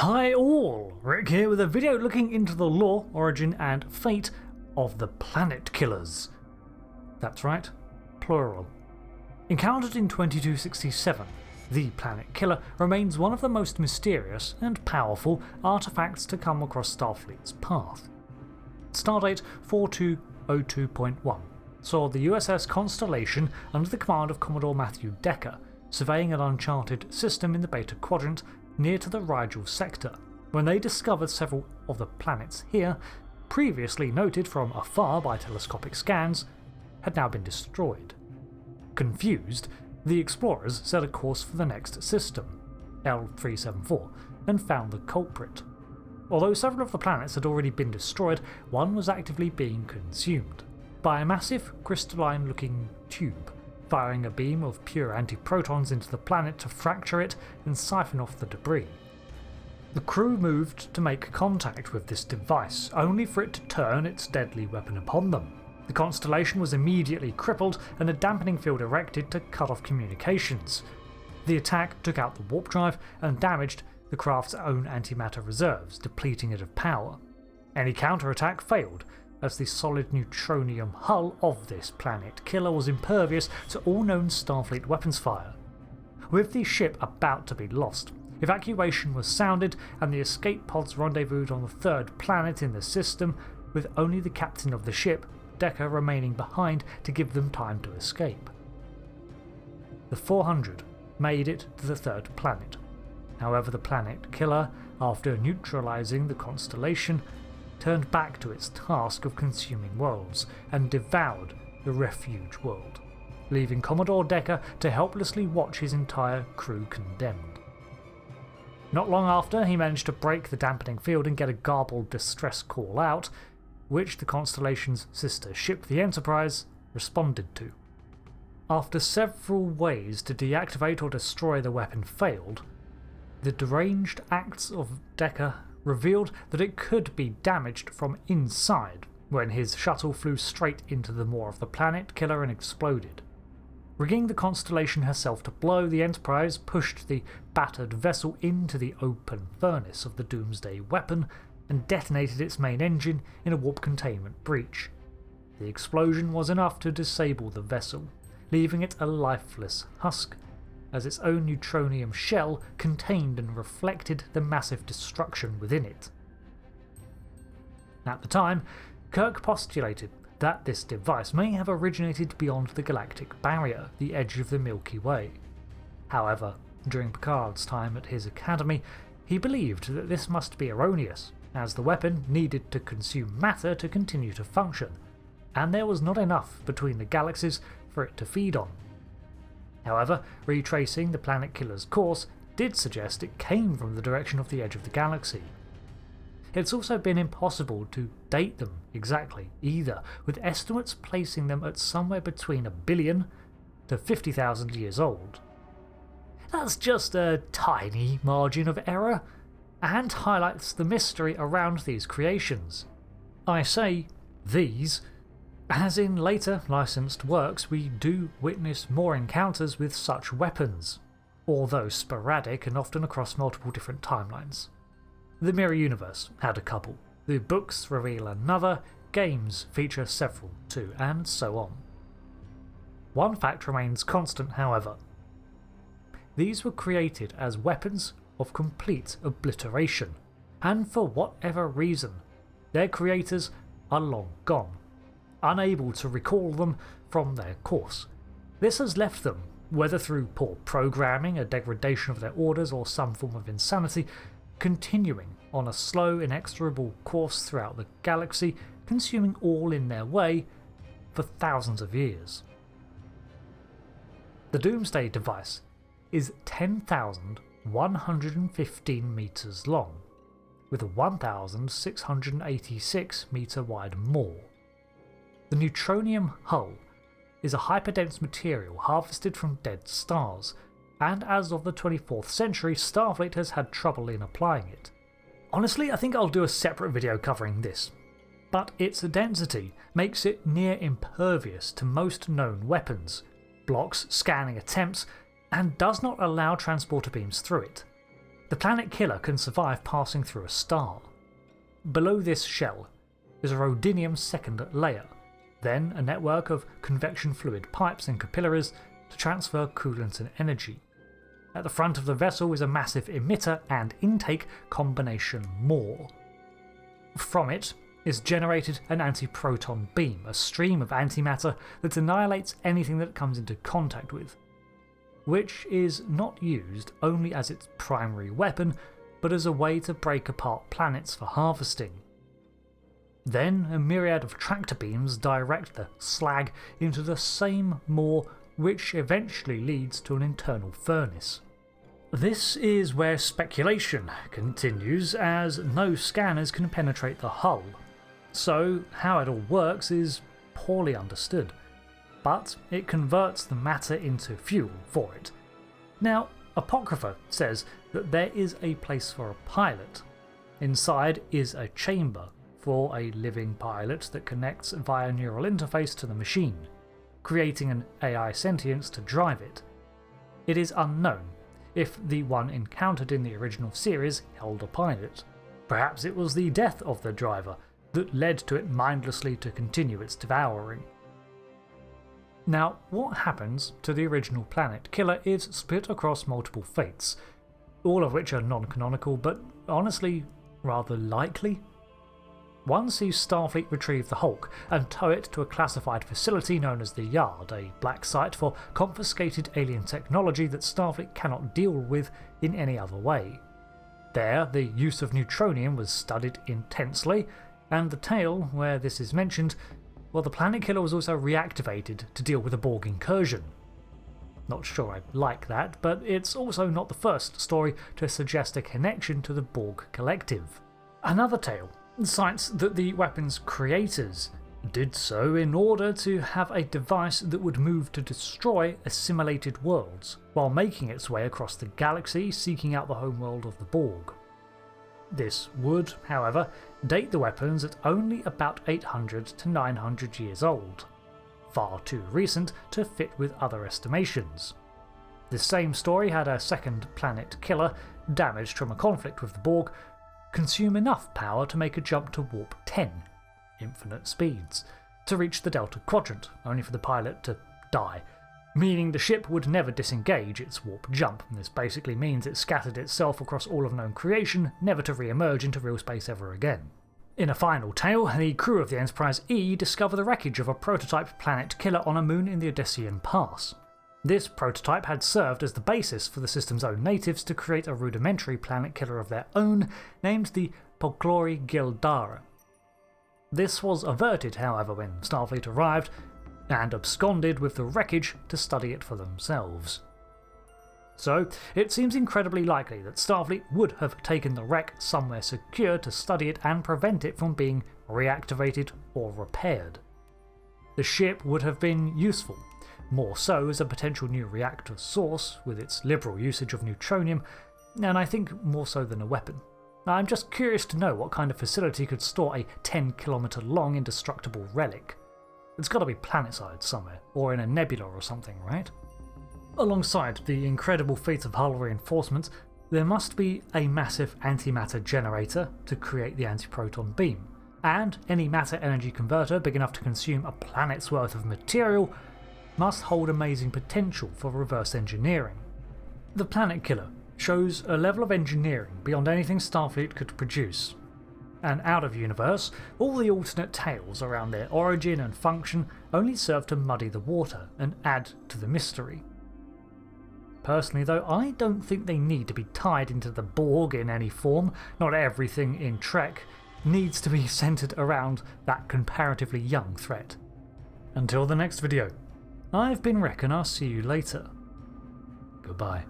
Hi all, Rick here with a video looking into the lore, origin and fate of the Planet Killers. That's right, plural. Encountered in 2267, the Planet Killer remains one of the most mysterious and powerful artifacts to come across Starfleet's path. Stardate 4202.1 saw the USS Constellation under the command of Commodore Matthew DECA surveying an uncharted system in the Beta Quadrant near to the Rigel sector, when they discovered several of the planets here, previously noted from afar by telescopic scans, had now been destroyed. Confused, the explorers set a course for the next system, L374, and found the culprit. Although several of the planets had already been destroyed, one was actively being consumed by a massive crystalline-looking tube, firing a beam of pure antiprotons into the planet to fracture it and siphon off the debris. The crew moved to make contact with this device, only for it to turn its deadly weapon upon them. The Constellation was immediately crippled and a dampening field erected to cut off communications. The attack took out the warp drive and damaged the craft's own antimatter reserves, depleting it of power. Any counterattack failed, as the solid neutronium hull of this planet killer was impervious to all known Starfleet weapons fire. With the ship about to be lost, evacuation was sounded and the escape pods rendezvoused on the third planet in the system, with only the captain of the ship, DECA, remaining behind to give them time to escape. The 400 made it to the third planet. However, the planet killer, after neutralizing the Constellation, turned back to its task of consuming worlds and devoured the refuge world, leaving Commodore DECA to helplessly watch his entire crew condemned. Not long after, he managed to break the dampening field and get a garbled distress call out, which the Constellation's sister ship, the Enterprise, responded to. After several ways to deactivate or destroy the weapon failed, the deranged acts of DECA revealed that it could be damaged from inside when his shuttle flew straight into the maw of the planet killer and exploded. Rigging the Constellation herself to blow, the Enterprise pushed the battered vessel into the open furnace of the Doomsday weapon and detonated its main engine in a warp containment breach. The explosion was enough to disable the vessel, leaving it a lifeless husk, as its own neutronium shell contained and reflected the massive destruction within it. At the time, Kirk postulated that this device may have originated beyond the galactic barrier, the edge of the Milky Way. However, during Picard's time at his academy, he believed that this must be erroneous, as the weapon needed to consume matter to continue to function, and there was not enough between the galaxies for it to feed on. However, retracing the planet killer's course did suggest it came from the direction of the edge of the galaxy. It's also been impossible to date them exactly either, with estimates placing them at somewhere between 1 billion to 50,000 years old. That's just a tiny margin of error, and highlights the mystery around these creations. I say these, as in later licensed works we do witness more encounters with such weapons, although sporadic and often across multiple different timelines. The Mirror Universe had a couple, the books reveal another, games feature several too, and so on. One fact remains constant, however. These were created as weapons of complete obliteration, and for whatever reason, their creators are long gone, unable to recall them from their course. This has left them, whether through poor programming, a degradation of their orders, or some form of insanity, continuing on a slow, inexorable course throughout the galaxy, consuming all in their way for thousands of years. The Doomsday device is 10,115 meters long, with a 1,686 meter wide maw. The neutronium hull is a hyperdense material harvested from dead stars, and as of the 24th century, Starfleet has had trouble in applying it. Honestly, I think I'll do a separate video covering this, but its density makes it near impervious to most known weapons, blocks scanning attempts, and does not allow transporter beams through it. The planet killer can survive passing through a star. Below this shell is a rhodinium second layer, then a network of convection fluid pipes and capillaries to transfer coolant and energy. At the front of the vessel is a massive emitter and intake combination more. From it is generated an anti-proton beam, a stream of antimatter that annihilates anything that it comes into contact with, which is not used only as its primary weapon, but as a way to break apart planets for harvesting. Then a myriad of tractor beams direct the slag into the same maw, which eventually leads to an internal furnace. This is where speculation continues, as no scanners can penetrate the hull, so how it all works is poorly understood, but it converts the matter into fuel for it. Now, Apocrypha says that there is a place for a pilot. Inside is a chamber for a living pilot that connects via neural interface to the machine, creating an AI sentience to drive it. It is unknown if the one encountered in the original series held a pilot. Perhaps it was the death of the driver that led to it mindlessly to continue its devouring. Now, what happens to the original planet killer is split across multiple fates, all of which are non-canonical but honestly rather likely. One sees Starfleet retrieve the Hulk and tow it to a classified facility known as the Yard, a black site for confiscated alien technology that Starfleet cannot deal with in any other way. There, the use of neutronium was studied intensely, and the tale where this is mentioned, well, the planet killer was also reactivated to deal with a Borg incursion. Not sure I like that, but it's also not the first story to suggest a connection to the Borg collective. Another tale cites that the weapon's creators did so in order to have a device that would move to destroy assimilated worlds, while making its way across the galaxy seeking out the homeworld of the Borg. This would, however, date the weapons at only about 800 to 900 years old, far too recent to fit with other estimations. This same story had a second planet killer, damaged from a conflict with the Borg, consume enough power to make a jump to warp 10, infinite speeds, to reach the Delta Quadrant, only for the pilot to die, meaning the ship would never disengage its warp jump. This basically means it scattered itself across all of known creation, never to re-emerge into real space ever again. In a final tale, the crew of the Enterprise E discover the wreckage of a prototype planet killer on a moon in the Odyssean Pass. This prototype had served as the basis for the system's own natives to create a rudimentary planet killer of their own, named the Polglori Gildara. This was averted, however, when Starfleet arrived and absconded with the wreckage to study it for themselves. So, it seems incredibly likely that Starfleet would have taken the wreck somewhere secure to study it and prevent it from being reactivated or repaired. The ship would have been useful, more so as a potential new reactor source with its liberal usage of neutronium, and I think more so than a weapon. I'm just curious to know what kind of facility could store a 10-kilometre long indestructible relic. It's got to be planetside somewhere, or in a nebula or something, right? Alongside the incredible feat of hull reinforcement, there must be a massive antimatter generator to create the antiproton beam, and any matter-energy converter big enough to consume a planet's worth of material must hold amazing potential for reverse engineering. The planet killer shows a level of engineering beyond anything Starfleet could produce, and out of universe, all the alternate tales around their origin and function only serve to muddy the water and add to the mystery. Personally though, I don't think they need to be tied into the Borg in any form. Not everything in Trek needs to be centred around that comparatively young threat. Until the next video, I've been Rek and I'll see you later. Goodbye.